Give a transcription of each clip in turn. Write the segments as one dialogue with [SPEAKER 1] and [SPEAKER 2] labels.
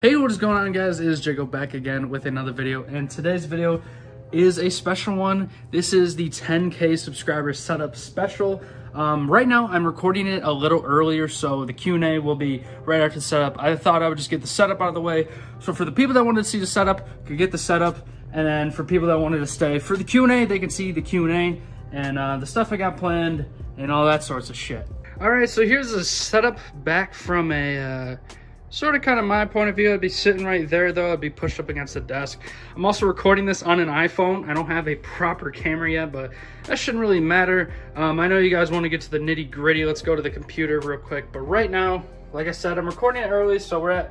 [SPEAKER 1] Hey, what is going on, guys? It is Jago back again with another video, and today's video is a special one. This is the 10K subscriber setup special. Right now I'm recording it a little earlier, so the Q&A will be right after the setup. I thought I would just get the setup out of the way, so for the people that wanted to see the setup could get the setup, and then for people that wanted to stay for the Q&A, they can see the Q&A and the stuff I got planned and all that sorts of shit. All right, so here's a setup back from a sort of kind of my point of view. I'd be sitting right there though. I'd be pushed up against the desk. I'm also recording this on an iPhone. I don't have a proper camera yet, but that shouldn't really matter. I know you guys want to get to the nitty gritty. Let's go to the computer real quick. But right now, like I said, I'm recording it early, so we're at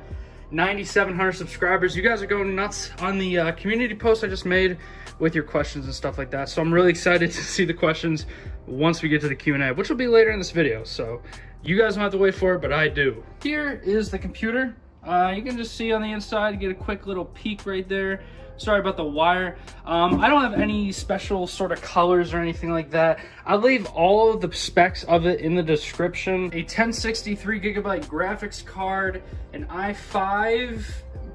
[SPEAKER 1] 9,700 subscribers. You guys are going nuts on the community post I just made with your questions and stuff like that. So I'm really excited to see the questions once we get to the Q&A, which will be later in this video. So you guys don't have to wait for it, but I do. Here is the computer. You can just see on the inside, get a quick little peek right there. Sorry about the wire. I don't have any special sort of colors or anything like that. I'll leave all of the specs of it in the description. A 1063 gigabyte graphics card, an i5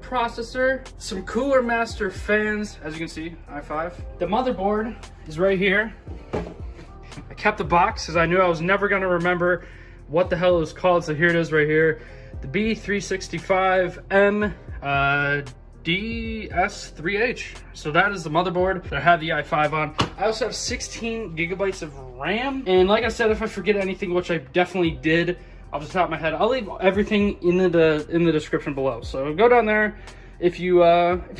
[SPEAKER 1] processor, some Cooler Master fans, as you can see, i5. The motherboard is right here. I kept the box because I knew I was never gonna remember what the hell it was called, so here it is right here. The B365M DS3H. So that is the motherboard that I have the i5 on. I also have 16 gigabytes of RAM, and like I said, if I forget anything, which I definitely did off the top of my head, I'll leave everything in the description below. So go down there if you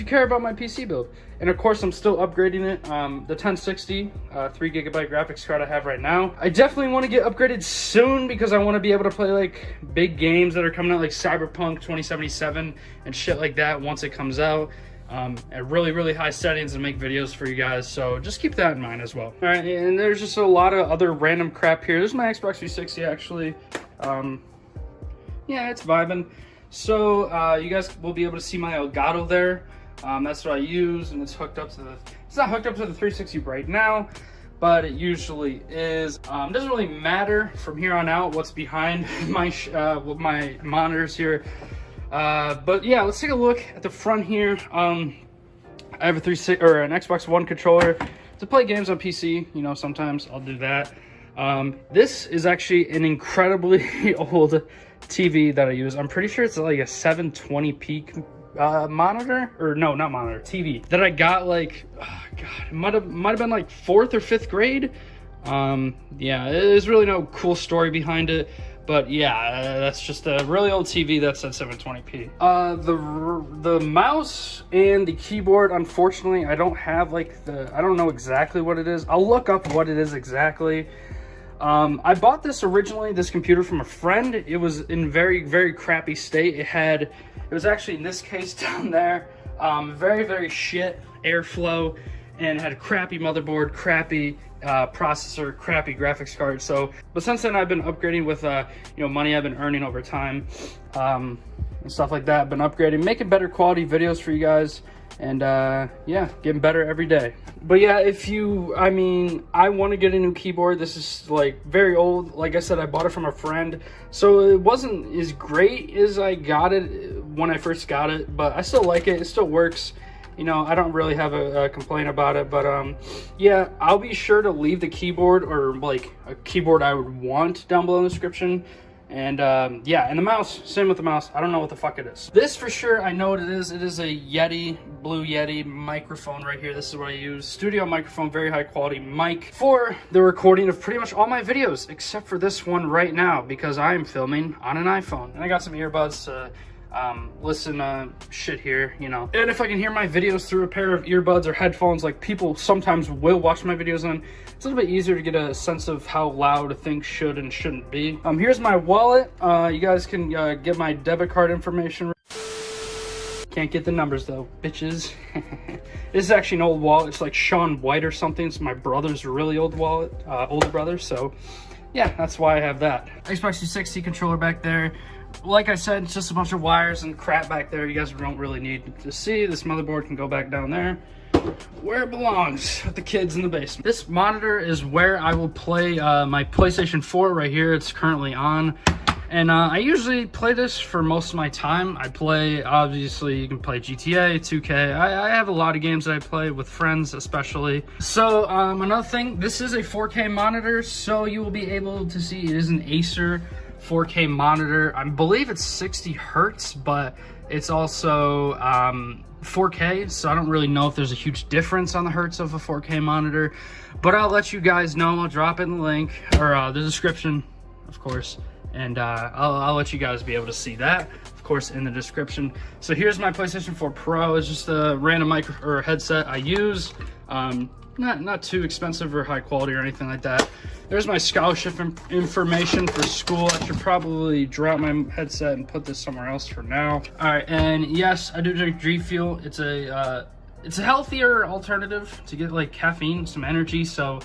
[SPEAKER 1] care about my PC build. And of course, I'm still upgrading it. The 1060 3 gigabyte graphics card I have right now. I definitely want to get upgraded soon because I want to be able to play like big games that are coming out, like Cyberpunk 2077 and shit like that once it comes out, at really high settings, and make videos for you guys. So just keep that in mind as well. All right, and there's just a lot of other random crap here. This is my Xbox 360 actually. Yeah, it's vibing. So you guys will be able to see my Elgato there. That's what I use, and it's hooked up to the, it's not hooked up to the 360 right now, but it usually is. Doesn't really matter from here on out what's behind my my monitors here. But yeah, let's take a look at the front here. I have an Xbox One controller to play games on PC. You know, sometimes I'll do that. This is actually an incredibly old TV that I use. I'm pretty sure it's like a 720p monitor, or no, not monitor, TV that I got like, oh god, it might have been like 4th or 5th grade. Yeah, there's really no cool story behind it, but yeah, that's just a really old TV that's at 720p. The mouse and the keyboard, unfortunately, I don't have like I don't know exactly what it is. I'll look up what it is exactly. I bought this originally, this computer, from a friend. It was in very crappy state. It was actually in this case down there. Very shit airflow, and had a crappy motherboard, crappy processor, crappy graphics card. So, but since then I've been upgrading with you know, money I've been earning over time, and stuff like that. Been upgrading, making better quality videos for you guys, and yeah, getting better every day. But yeah, I want to get a new keyboard. This is like very old. Like I said, I bought it from a friend, so it wasn't as great as I got it when I first got it, but I still like it. It still works. You know, I don't really have a complaint about it, but yeah, I'll be sure to leave the keyboard, or like a keyboard I would want, down below in the description. And yeah, and the mouse, same with the mouse. I don't know what the fuck it is. This for sure, I know what it is. It is a Yeti, Blue Yeti microphone right here. This is what I use. Studio microphone, very high quality mic for the recording of pretty much all my videos, except for this one right now, because I am filming on an iPhone. And I got some earbuds to listen shit here, you know. And if I can hear my videos through a pair of earbuds or headphones, like people sometimes will watch my videos on, it's a little bit easier to get a sense of how loud things should and shouldn't be. Here's my wallet. You guys can get my debit card information. Can't get the numbers though, bitches. This is actually an old wallet. It's like Sean White or something. It's my brother's really old wallet, older brother. So yeah, that's why I have that. Xbox 360 controller back there. Like I said, it's just a bunch of wires and crap back there. You guys don't really need to see. This motherboard can go back down there where it belongs, with the kids in the basement. This monitor is where I will play my PlayStation 4 right here. It's currently on. And I usually play this for most of my time. I play, obviously, you can play GTA, 2K. I have a lot of games that I play with friends, especially. So, another thing, this is a 4K monitor, so you will be able to see it is an Acer 4K monitor. I believe it's 60 hertz, but it's also 4K, so I don't really know if there's a huge difference on the hertz of a 4K monitor. But I'll let you guys know. I'll drop in the link, or the description, of course. And I'll let you guys be able to see that, of course, in the description. So here's my PlayStation 4 Pro. It's just a random headset I use. Not too expensive or high quality or anything like that. There's my scholarship information for school. I should probably drop my headset and put this somewhere else for now. All right, and yes, I do drink G Fuel. It's a healthier alternative to get like caffeine, some energy. So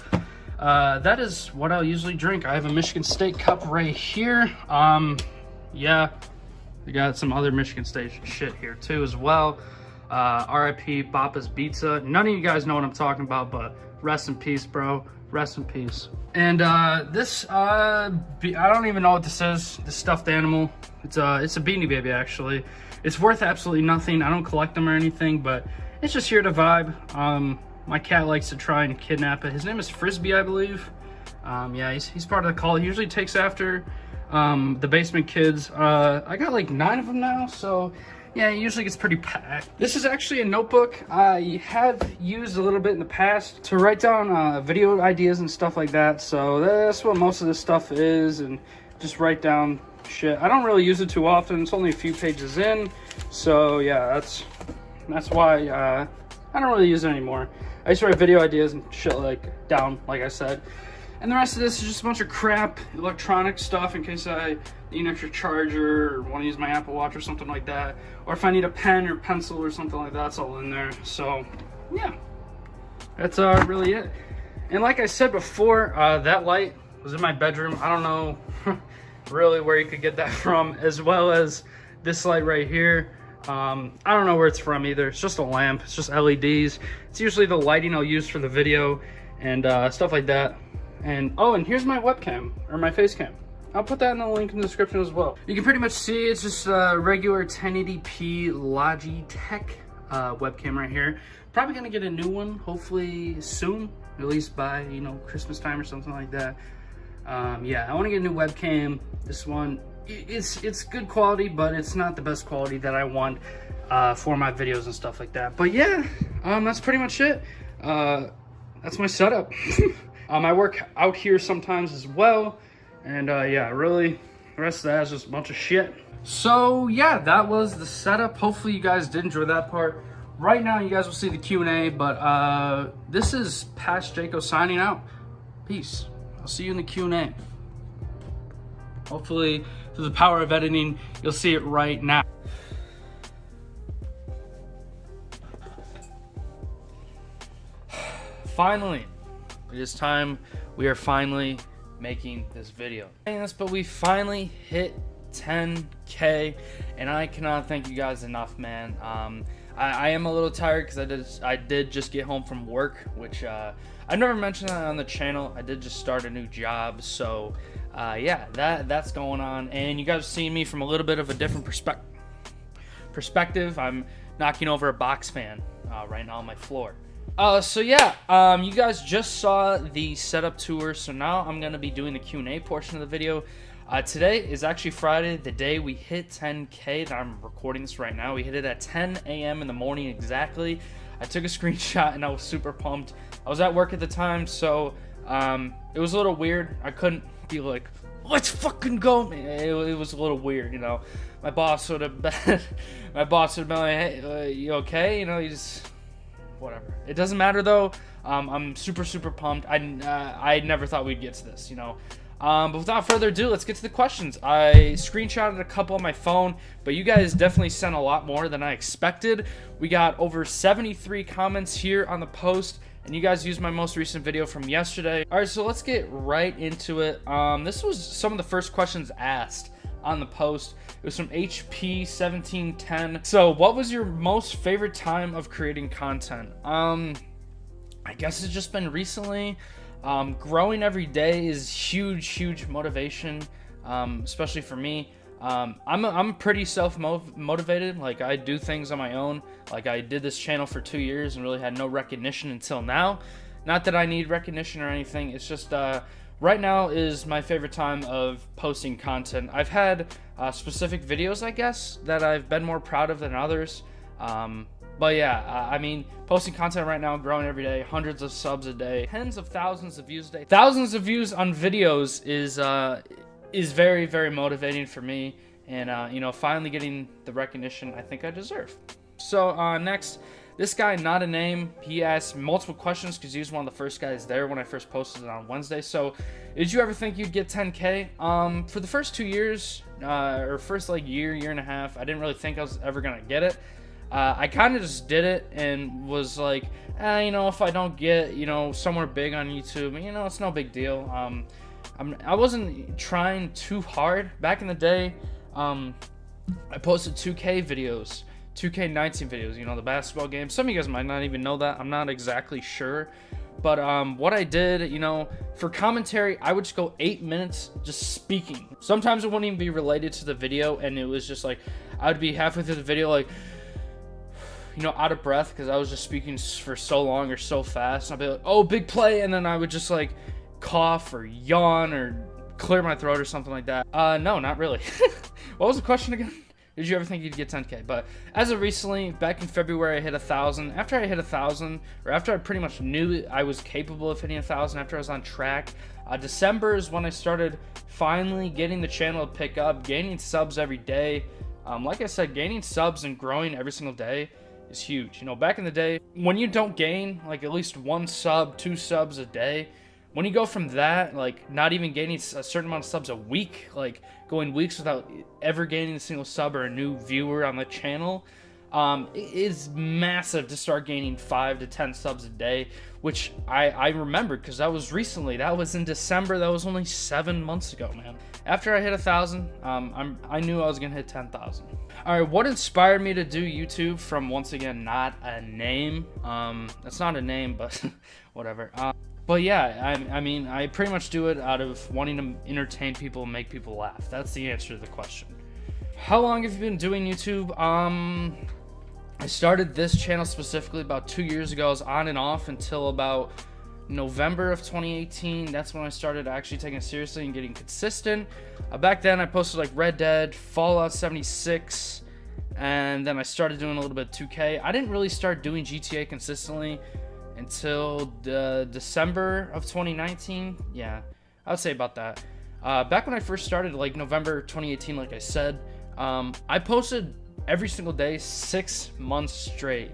[SPEAKER 1] that is what I'll usually drink. I have a Michigan State cup right here. Yeah, we got some other Michigan State shit here too as well. RIP Papa's Pizza. None of you guys know what I'm talking about, but rest in peace, bro. Rest in peace. And this, I don't even know what this is. This stuffed animal. It's a Beanie Baby, actually. It's worth absolutely nothing. I don't collect them or anything, but it's just here to vibe. My cat likes to try and kidnap it. His name is Frisbee, I believe. Yeah, he's part of the call. He usually takes after the basement kids. I got like 9 of them now, so yeah, it usually gets pretty packed. This is actually a notebook I have used a little bit in the past to write down video ideas and stuff like that. So that's what most of this stuff is, and just write down shit. I don't really use it too often. It's only a few pages in, so yeah, that's why I don't really use it anymore. I just write video ideas and shit like down, like I said. And the rest of this is just a bunch of crap, electronic stuff in case I need an extra charger or want to use my Apple Watch or something like that. Or if I need a pen or pencil or something like that, it's all in there. So, yeah, that's really it. And like I said before, that light was in my bedroom. I don't know really where you could get that from, as well as this light right here. I don't know where it's from either. It's just a lamp. It's just LEDs. It's usually the lighting I'll use for the video and stuff like that. And oh, and here's my webcam, or my face cam. I'll put that in the link in the description as well. You can pretty much see it's just a regular 1080p Logitech webcam right here. Probably gonna get a new one, hopefully soon, at least by, you know, Christmas time or something like that. Yeah, I wanna get a new webcam. This one, it's good quality, but it's not the best quality that I want for my videos and stuff like that. But yeah, that's pretty much it. That's my setup. I work out here sometimes as well, and yeah, really, the rest of that is just a bunch of shit. So yeah, that was the setup. Hopefully you guys did enjoy that part. Right now you guys will see the Q&A, but this is Past Jaco signing out. Peace. I'll see you in the Q&A. Hopefully, through the power of editing, you'll see it right now. Finally, it is time. We are finally making this video. But we finally hit 10K, and I cannot thank you guys enough, man. I am a little tired because I did just get home from work, which I never mentioned that on the channel. I did just start a new job, so yeah, that's going on, and you guys are seeing me from a little bit of a different perspective. I'm knocking over a box fan right now on my floor. So yeah, you guys just saw the setup tour, so now I'm gonna be doing the Q&A portion of the video. Today is actually Friday, the day we hit 10K that I'm recording this right now. We hit it at 10 a.m. in the morning exactly. I took a screenshot and I was super pumped. I was at work at the time, so it was a little weird. I couldn't be like, let's fucking go. It was a little weird, you know. My boss would have been like, hey, you okay? You know, you just, whatever. It doesn't matter though. I'm super pumped. I never thought we'd get to this, you know. But without further ado, let's get to the questions. I screenshotted a couple on my phone, but you guys definitely sent a lot more than I expected. We got over 73 comments here on the post, and you guys used my most recent video from yesterday. All right, so let's get right into it. This was some of the first questions asked on the post. It was from HP1710. So what was your most favorite time of creating content? I guess it's just been recently. Growing every day is huge motivation. especially for me. I'm pretty self-motivated. Like, I do things on my own. Like, I did this channel for 2 years and really had no recognition until now. Not that I need recognition or anything. It's just right now is my favorite time of posting content. I've had specific videos, I guess, that I've been more proud of than others. But yeah, I mean, posting content right now, growing every day, hundreds of subs a day, tens of thousands of views a day. Thousands of views on videos is very, very motivating for me, and you know, finally getting the recognition I think I deserve. So next, this guy, not a name, he asked multiple questions because he was one of the first guys there when I first posted it on Wednesday. So, did you ever think you'd get 10K? For the first 2 years, or first like year and a half, I didn't really think I was ever gonna get it. I kind of just did it and was like, you know, if I don't get, you know, somewhere big on YouTube, you know, it's no big deal. I wasn't trying too hard. Back in the day, I posted 2K videos, 2K19 videos, you know, the basketball game. Some of you guys might not even know that. I'm not exactly sure. But what I did, you know, for commentary, I would just go 8 minutes just speaking. Sometimes it wouldn't even be related to the video, and it was just like, I would be halfway through the video, like, you know, out of breath because I was just speaking for so long or so fast. And I'd be like, oh, big play. And then I would just like cough or yawn or clear my throat or something like that. No, not really. What was the question again? Did you ever think you'd get 10K? But as of recently, back in February, I hit 1,000. After I hit 1,000, or after I pretty much knew I was capable of hitting 1,000, after I was on track, December is when I started finally getting the channel to pick up, gaining subs every day. Like I said, gaining subs and growing every single day is huge. You know, back in the day, when you don't gain like at least 1 sub, 2 subs a day, when you go from that, like not even gaining a certain amount of subs a week, like going weeks without ever gaining a single sub or a new viewer on the channel, it is massive to start gaining 5 to 10 subs a day, which I remembered because that was recently. That was in December. That was only 7 months ago, man. After I hit 1,000, I knew I was gonna hit 10,000. All right, what inspired me to do YouTube? From, once again, not a name. That's not a name, but whatever. But yeah, I mean, I pretty much do it out of wanting to entertain people and make people laugh. That's the answer to the question. How long have you been doing YouTube? I started this channel specifically about 2 years ago. I was on and off until about November of 2018. That's when I started actually taking it seriously and getting consistent. Back then I posted like Red Dead, Fallout 76, and then I started doing a little bit of 2K. I didn't really start doing GTA consistently until December of 2019. Yeah, I would say about that. Back when I first started, like November 2018, like I said, I posted every single day 6 months straight,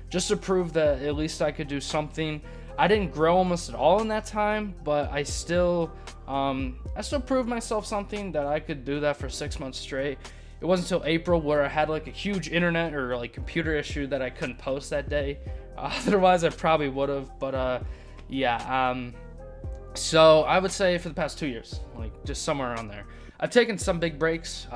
[SPEAKER 1] just to prove that at least I could do something. I didn't grow almost at all in that time, but I still proved myself something that I could do that for 6 months straight. It wasn't until April where I had like a huge internet or like computer issue that I couldn't post that day. Otherwise I probably would have, but yeah. So I would say for the past 2 years, like just somewhere around there. I've taken some big breaks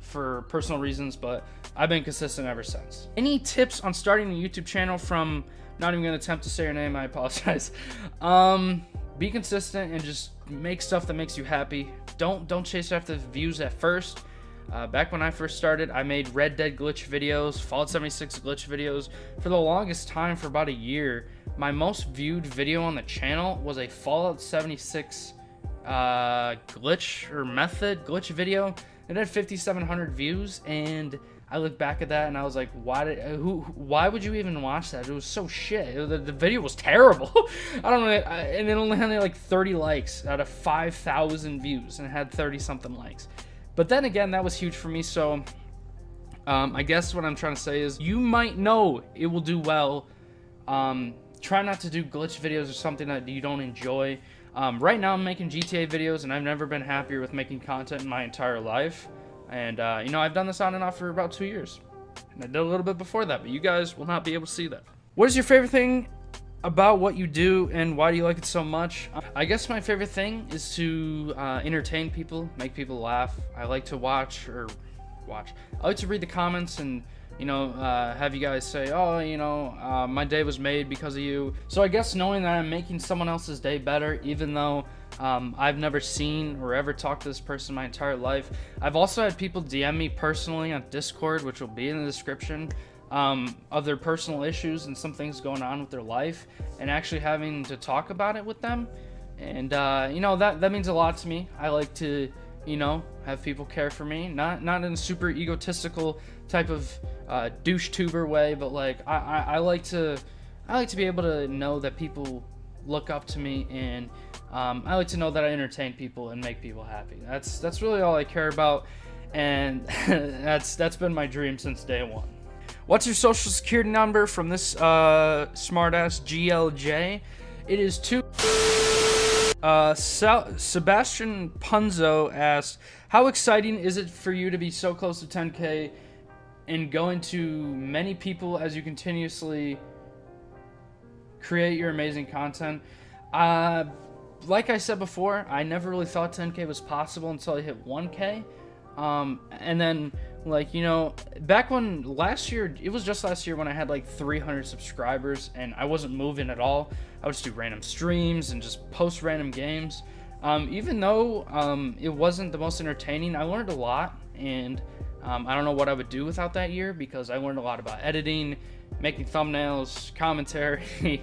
[SPEAKER 1] for personal reasons, but I've been consistent ever since. Any tips on starting a YouTube channel? From, not even gonna attempt to say your name, I apologize. Be consistent and just make stuff that makes you happy. Don't chase after the views at first. Back when I first started, I made Red Dead glitch videos, Fallout 76 glitch videos. For the longest time, for about a year, my most viewed video on the channel was a Fallout 76 glitch or method glitch video. It had 5,700 views, and I look back at that and I was like, why would you even watch that? It was so shit. The video was terrible. I don't know, and it only had like 30 likes out of 5,000 views, and it had 30 something likes. But then again, that was huge for me. So I guess what I'm trying to say is, you might know it will do well. Try not to do glitch videos or something that you don't enjoy. Right now I'm making GTA videos, and I've never been happier with making content in my entire life. And you know, I've done this on and off for about 2 years, and I did a little bit before that, but you guys will not be able to see that. What is your favorite thing about what you do, and why do you like it so much? I guess my favorite thing is to entertain people, make people laugh. I like to I like to read the comments and have you guys say, oh, my day was made because of you. So I guess knowing that I'm making someone else's day better, even though I've never seen or ever talked to this person my entire life. I've also had people DM me personally on Discord, which will be in the description, of their personal issues and some things going on with their life, and actually having to talk about it with them. And that means a lot to me. I like to have people care for me, not in a super egotistical type of douche tuber way, but like I like to be able to know that people look up to me, and I like to know that I entertain people and make people happy. That's really all I care about, and that's been my dream since day one. What's your social security number from this smartass GLJ? It is 2. Sebastian Punzo asked, how exciting is it for you to be so close to 10K and going to many people as you continuously create your amazing content? Like I said before, I never really thought 10K was possible until I hit 1K. And then, back when it was just last year when I had like 300 subscribers and I wasn't moving at all. I would just do random streams and just post random games. Even though it wasn't the most entertaining, I learned a lot, and I don't know what I would do without that year, because I learned a lot about editing, making thumbnails, commentary,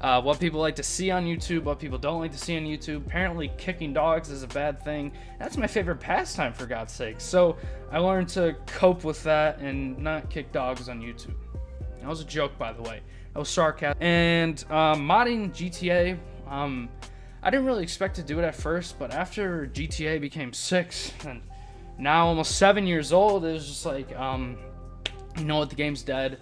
[SPEAKER 1] what people like to see on YouTube, what people don't like to see on YouTube. Apparently kicking dogs is a bad thing. That's my favorite pastime, for God's sake. So I learned to cope with that and not kick dogs on YouTube. That was a joke, by the way. That was sarcasm. And modding GTA, I didn't really expect to do it at first, but after GTA became 6 and now almost 7 years old, it was just like, the game's dead.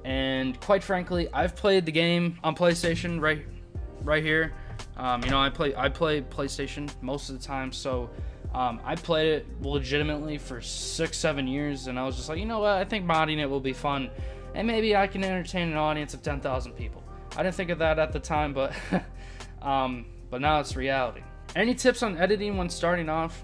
[SPEAKER 1] And quite frankly, I've played the game on PlayStation right here. I play PlayStation most of the time, so I played it legitimately for 6-7 years, and I was just like, what? I think modding it will be fun, and maybe I can entertain an audience of 10,000 people. I didn't think of that at the time, but but now it's reality. Any tips on editing when starting off?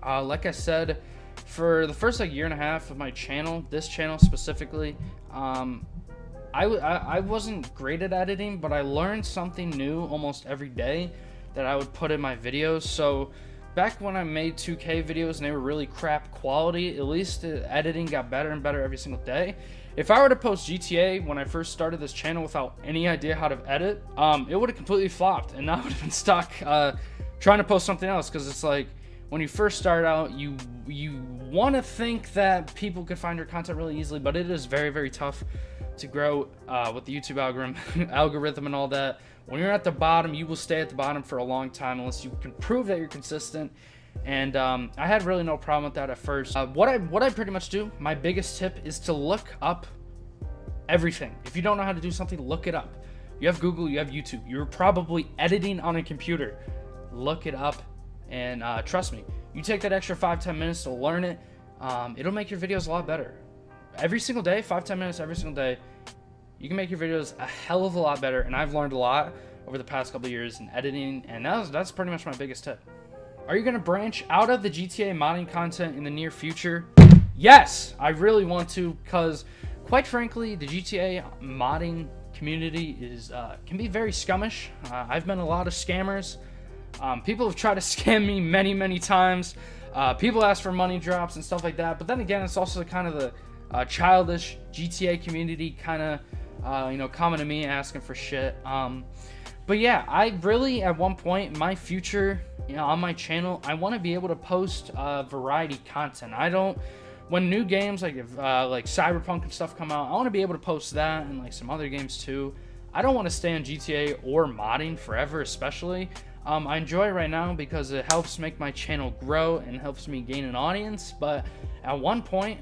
[SPEAKER 1] Like I said, for the first year and a half of my channel, this channel specifically, I wasn't great at editing, but I learned something new almost every day that I would put in my videos. So back when I made 2K videos and they were really crap quality, at least the editing got better and better every single day. If I were to post GTA when I first started this channel without any idea how to edit, it would have completely flopped, and I would have been stuck trying to post something else, because it's like, when you first start out, you want to think that people could find your content really easily, but it is very, very tough to grow with the YouTube algorithm and all that. When you're at the bottom, you will stay at the bottom for a long time unless you can prove that you're consistent. And I had really no problem with that at first. What I pretty much do, my biggest tip is to look up everything. If you don't know how to do something, look it up. You have Google, you have YouTube. You're probably editing on a computer. Look it up. And trust me, you take that extra 5-10 minutes to learn it, it'll make your videos a lot better. Every single day, 5-10 minutes every single day, you can make your videos a hell of a lot better. And I've learned a lot over the past couple of years in editing, and that's pretty much my biggest tip. Are you going to branch out of the GTA modding content in the near future? Yes, I really want to, because quite frankly, the GTA modding community can be very scummish. I've met a lot of scammers. People have tried to scam me many times. People ask for money drops and stuff like that. But then again, it's also kind of the childish GTA community kind of, coming to me asking for shit. But yeah, I really, at one point, my future, on my channel, I want to be able to post variety content. When new games like Cyberpunk and stuff come out, I want to be able to post that and like some other games too. I don't want to stay on GTA or modding forever, especially. I enjoy it right now because it helps make my channel grow and helps me gain an audience. But at one point,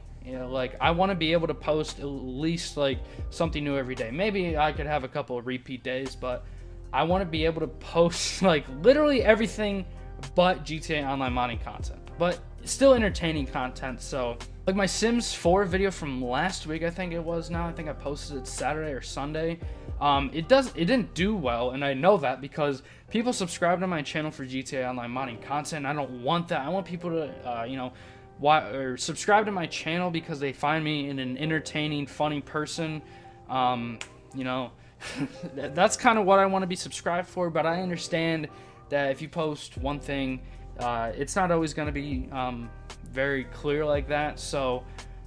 [SPEAKER 1] I want to be able to post at least like something new every day. Maybe I could have a couple of repeat days, but I want to be able to post like literally everything but GTA Online modding content, but still entertaining content. So like my Sims 4 video from last week, I think it was now. I think I posted it Saturday or Sunday. It didn't do well, and I know that because people subscribe to my channel for GTA Online modding content. I don't want that. I want people to, or subscribe to my channel because they find me an entertaining, funny person. You know, that's kind of what I want to be subscribed for, but I understand that if you post one thing, it's not always going to be very clear like that. So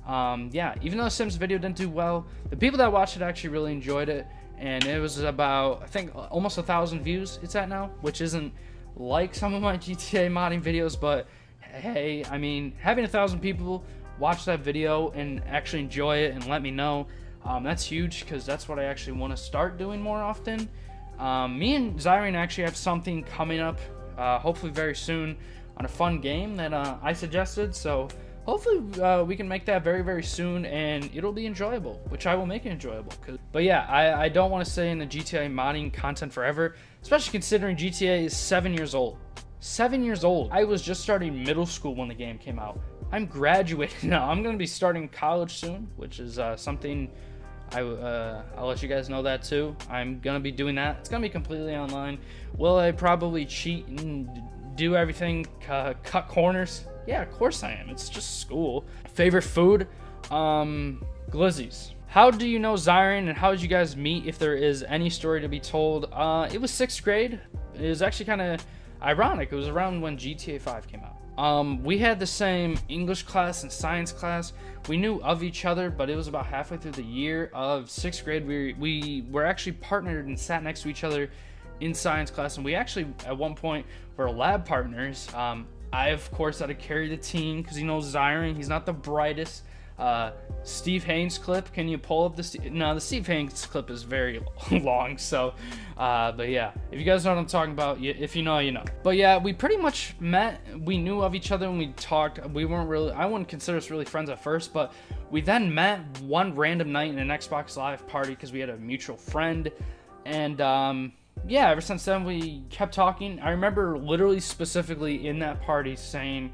[SPEAKER 1] yeah, even though the Sims video didn't do well, the people that watched it actually really enjoyed it, and it was about, I think, almost 1,000 views it's at now, which isn't like some of my GTA modding videos, but hey, I mean, having 1,000 people watch that video and actually enjoy it and let me know, that's huge, because that's what I actually want to start doing more often. Me and Zyrian actually have something coming up, hopefully very soon, on a fun game that I suggested, so hopefully we can make that very, very soon, and it'll be enjoyable, which I will make it enjoyable. But yeah, I don't want to stay in the GTA modding content forever, especially considering GTA is 7 years old. 7 years old. I was just starting middle school when the game came out. I'm graduating now. I'm going to be starting college soon, which is something I'll let you guys know that too. I'm going to be doing that. It's going to be completely online. Will I probably cheat and do everything, cut corners? Yeah, of course I am. It's just school. Favorite food? Glizzies. How do you know Zyrian, and how did you guys meet, if there is any story to be told? It was 6th grade. It was actually kind of ironic. It was around when GTA 5 came out. We had the same English class and science class. We knew of each other, but it was about halfway through the year of 6th grade. We were actually partnered and sat next to each other in science class, and we actually at one point were lab partners. I, of course, had to carry the team because, you know, Zyrian, he's not the brightest. Steve Haynes clip, can you pull up the no, the Steve Haynes clip is very long, so but yeah, if you guys know what I'm talking about, if you know, you know. But yeah, we pretty much met, we knew of each other, and we talked. We weren't really, I wouldn't consider us really friends at first, but we then met one random night in an Xbox Live party because we had a mutual friend, and yeah, ever since then we kept talking. I remember literally specifically in that party saying,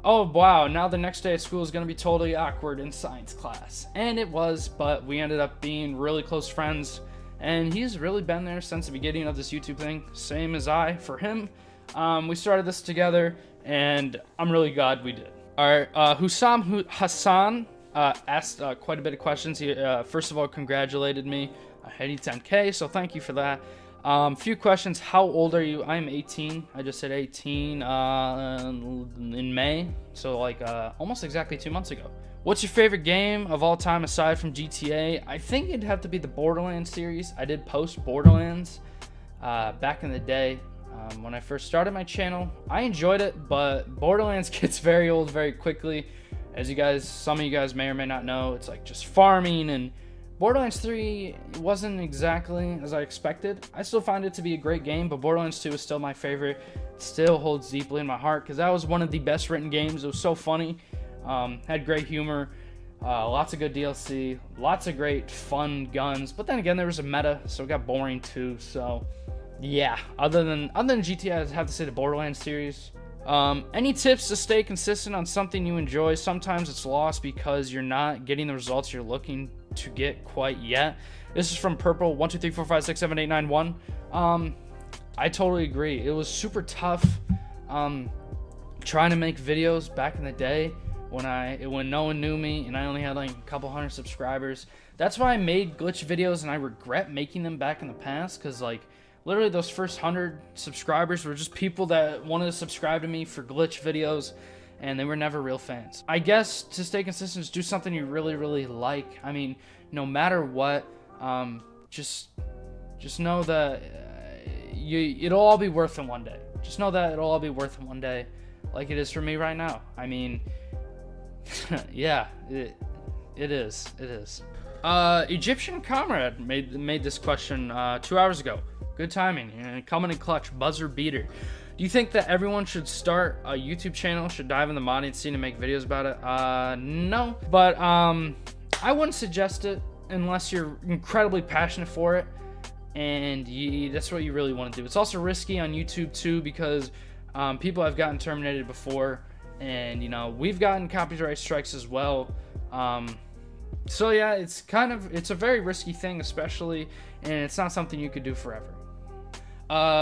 [SPEAKER 1] oh wow, now the next day at school is going to be totally awkward in science class. And it was, but we ended up being really close friends, and he's really been there since the beginning of this YouTube thing, same as I for him. We started this together, and I'm really glad we did. Alright, Hussam Hassan asked quite a bit of questions. He first of all congratulated me on hitting 10K, so thank you for that. Few questions. How old are you? I'm 18. I just said 18 in May, so like almost exactly 2 months ago. What's your favorite game of all time aside from GTA? I think it'd have to be the Borderlands series. I did post Borderlands back in the day when I first started my channel. I enjoyed it, but Borderlands gets very old very quickly. As you guys, some of you guys may or may not know, it's like just farming, and Borderlands 3 wasn't exactly as I expected. I still find it to be a great game, but Borderlands 2 is still my favorite. It still holds deeply in my heart because that was one of the best written games. It was so funny, had great humor, lots of good DLC, lots of great fun guns. But then again, there was a meta, so it got boring too. So yeah, other than GTA, I'd have to say the Borderlands series. Any tips to stay consistent on something you enjoy? Sometimes it's lost because you're not getting the results you're looking to get quite yet. This is from Purple 1 2 3 4 5 6 7 8 9 1. I totally agree. It was super tough trying to make videos back in the day when no one knew me and I only had like a couple hundred subscribers. That's why I made glitch videos, and I regret making them back in the past, because like literally those first 100 subscribers were just people that wanted to subscribe to me for glitch videos, and they were never real fans. I guess to stay consistent is do something you really, really like. I mean, no matter what, just know that it'll all be worth it one day. Just know that it'll all be worth it one day, like it is for me right now. I mean, yeah, it is. Egyptian Comrade made this question 2 hours ago. Good timing, coming in clutch, buzzer beater. Do you think that everyone should start a YouTube channel, should dive in the modding scene and make videos about it? No, but I wouldn't suggest it unless you're incredibly passionate for it and that's what you really want to do. It's also risky on YouTube too, because people have gotten terminated before, and you know, we've gotten copyright strikes as well. So yeah, it's a very risky thing, especially, and it's not something you could do forever.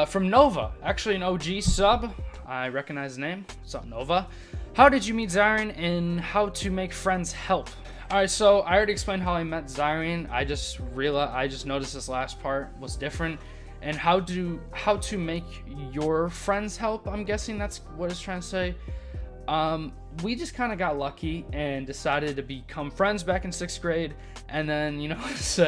[SPEAKER 1] From Nova, actually an OG sub, I recognize the name. What's up, Nova? How did you meet Zyrian and how to make friends help? All right, so I already explained how I met Zyrian. I just noticed this last part was different. And how to make your friends help, I'm guessing that's what it's trying to say. We just kind of got lucky and decided to become friends back in 6th grade, and then, you know, it's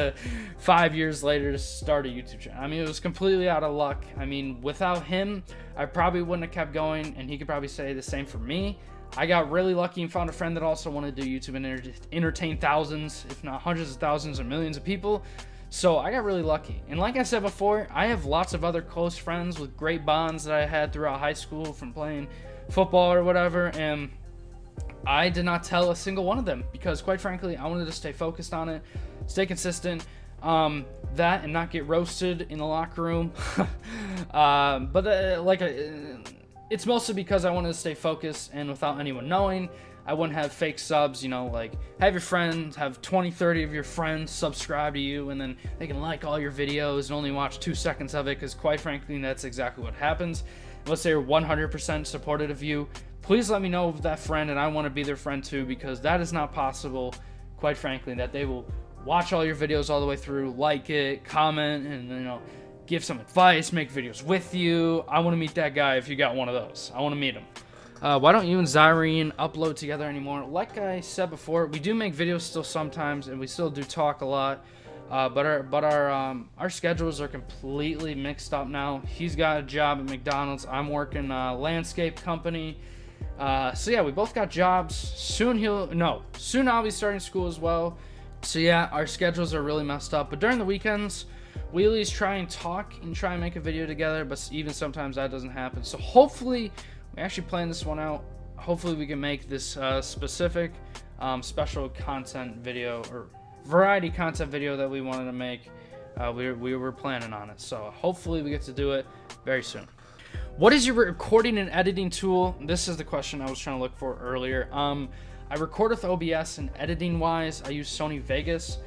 [SPEAKER 1] 5 years later to start a YouTube channel. I mean, it was completely out of luck. I mean, without him, I probably wouldn't have kept going, and he could probably say the same for me. I got really lucky and found a friend that also wanted to do YouTube and entertain thousands, if not hundreds of thousands or millions of people. So I got really lucky. And like I said before, I have lots of other close friends with great bonds that I had throughout high school from playing football or whatever, and I did not tell a single one of them because, quite frankly, I wanted to stay focused on it, stay consistent, that and not get roasted in the locker room. It's mostly because I wanted to stay focused, and without anyone knowing, I wouldn't have fake subs, you know, like have your friends, have 20, 30 of your friends subscribe to you, and then they can like all your videos and only watch 2 seconds of it, because quite frankly, that's exactly what happens. Unless they're 100% supportive of you, please let me know of that friend, and I want to be their friend too, because that is not possible, quite frankly, that they will watch all your videos all the way through, like it, comment, and, you know, give some advice, make videos with you. I want to meet that guy if you got one of those. I want to meet him. Why don't you and Zyrian upload together anymore? Like I said before, we do make videos still sometimes, and we still do talk a lot. But our schedules are completely mixed up now. He's got a job at McDonald's. I'm working a landscape company. So yeah, we both got jobs. Soon I'll be starting school as well. So yeah, our schedules are really messed up. But during the weekends, we at least try and talk and try and make a video together. But even sometimes that doesn't happen. So hopefully, we actually plan this one out. Hopefully we can make this specific special content video or variety content video that we wanted to make. We were planning on it, so hopefully we get to do it very soon. What is your recording and editing tool? This is the question I was trying to look for earlier. I record with OBS, and editing wise I use Sony Vegas.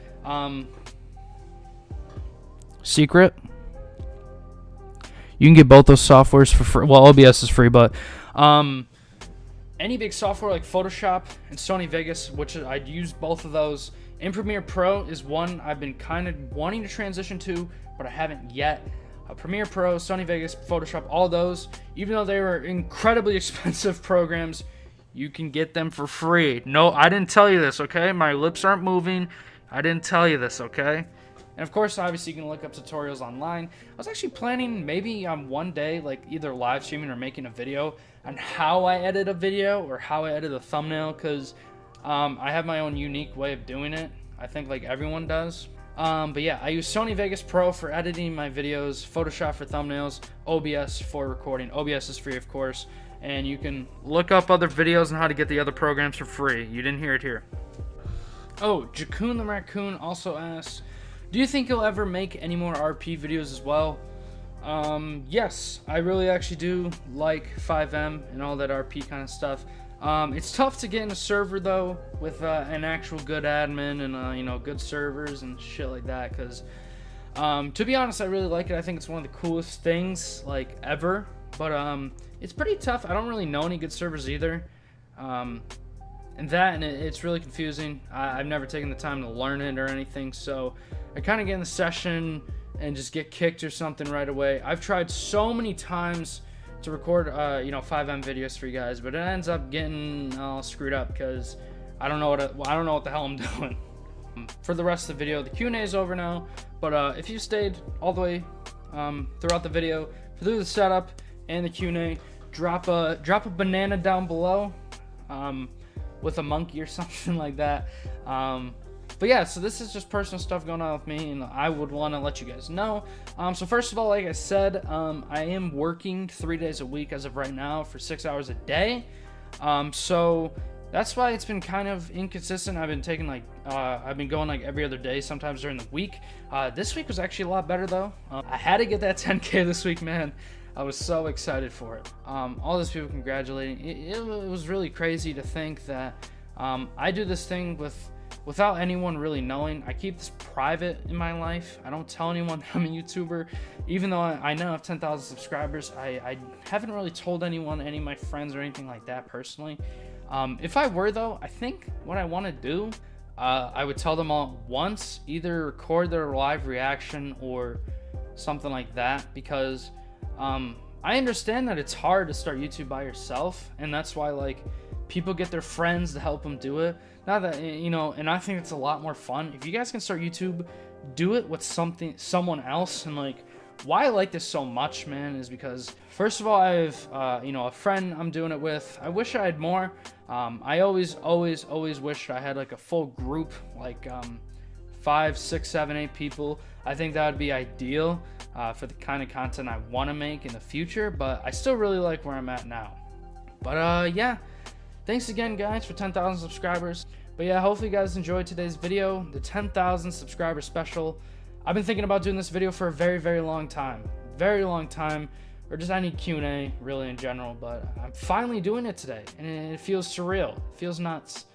[SPEAKER 1] Secret, you can get both those softwares for free. Well, OBS is free, but any big software like Photoshop and Sony Vegas, which I'd use both of those. And Premiere Pro is one I've been kind of wanting to transition to, but I haven't yet. Premiere Pro, Sony Vegas, Photoshop, all those, even though they were incredibly expensive programs, you can get them for free. No, I didn't tell you this, okay? My lips aren't moving. I didn't tell you this, okay? And of course, obviously, you can look up tutorials online. I was actually planning maybe on one day, like either live streaming or making a video on how I edit a video or how I edit a thumbnail, because I have my own unique way of doing it. I think like everyone does. But yeah, I use Sony Vegas Pro for editing my videos, Photoshop for thumbnails, OBS for recording. OBS is free, of course, and you can look up other videos on how to get the other programs for free. You didn't hear it here. Oh, Jakun the Raccoon also asked, do you think you'll ever make any more RP videos as well? Yes, I really actually do like FiveM and all that RP kind of stuff. It's tough to get in a server though with an actual good admin and you know, good servers and shit like that, because to be honest, I really like it. I think it's one of the coolest things like ever, but it's pretty tough. I don't really know any good servers either, and it's really confusing. I've never taken the time to learn it or anything, so I kind of get in the session and just get kicked or something right away. I've tried so many times to record you know, FiveM videos for you guys, but it ends up getting all screwed up because I don't know what the hell I'm doing. For the rest of the video, the Q&A is over now, but if you stayed all the way throughout the video through the setup and the Q&A, drop a banana down below with a monkey or something like that. But yeah, so this is just personal stuff going on with me, and I would want to let you guys know. So first of all, like I said, I am working 3 days a week as of right now for 6 hours a day. So that's why it's been kind of inconsistent. I've been taking I've been going like every other day, sometimes during the week. This week was actually a lot better though. I had to get that 10K this week, man. I was so excited for it. All those people congratulating. It was really crazy to think that I do this thing without anyone really knowing. I keep this private in my life. I don't tell anyone I'm a YouTuber. Even though I now have 10,000 subscribers, I haven't really told anyone, any of my friends or anything like that personally. If I were though, I think what I want to do, I would tell them all at once, either record their live reaction or something like that, because I understand that it's hard to start YouTube by yourself, and that's why like people get their friends to help them do it. Not that, you know, and I think it's a lot more fun if you guys can start YouTube, do it with someone else. And like, why I like this so much, man, is because first of all, I have you know, a friend I'm doing it with. I wish I had more. I always wished I had like a full group, like 5, 6, 7, 8 people. I think that would be ideal for the kind of content I want to make in the future, but I still really like where I'm at now. But yeah, thanks again guys for 10,000 subscribers. But yeah, hopefully you guys enjoyed today's video, the 10,000 subscriber special. I've been thinking about doing this video for a very long time, or just any Q&A really in general, but I'm finally doing it today, and it feels surreal, it feels nuts.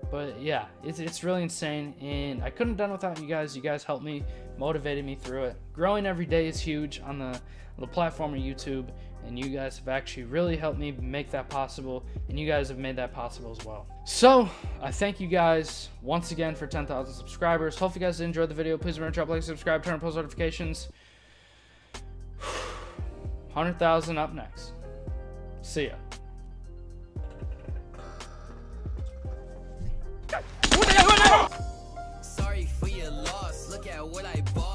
[SPEAKER 1] But yeah, it's really insane, and I couldn't have done it without you guys. You guys helped me, motivated me through it. Growing every day is huge on the platform of YouTube, and you guys have actually really helped me make that possible, and you guys have made that possible as well. So I thank you guys once again for 10,000 subscribers. Hopefully you guys enjoyed the video. Please remember to drop a like, subscribe, turn on post notifications. 100,000 up next. See ya.
[SPEAKER 2] Sorry for your loss. Look at what I bought.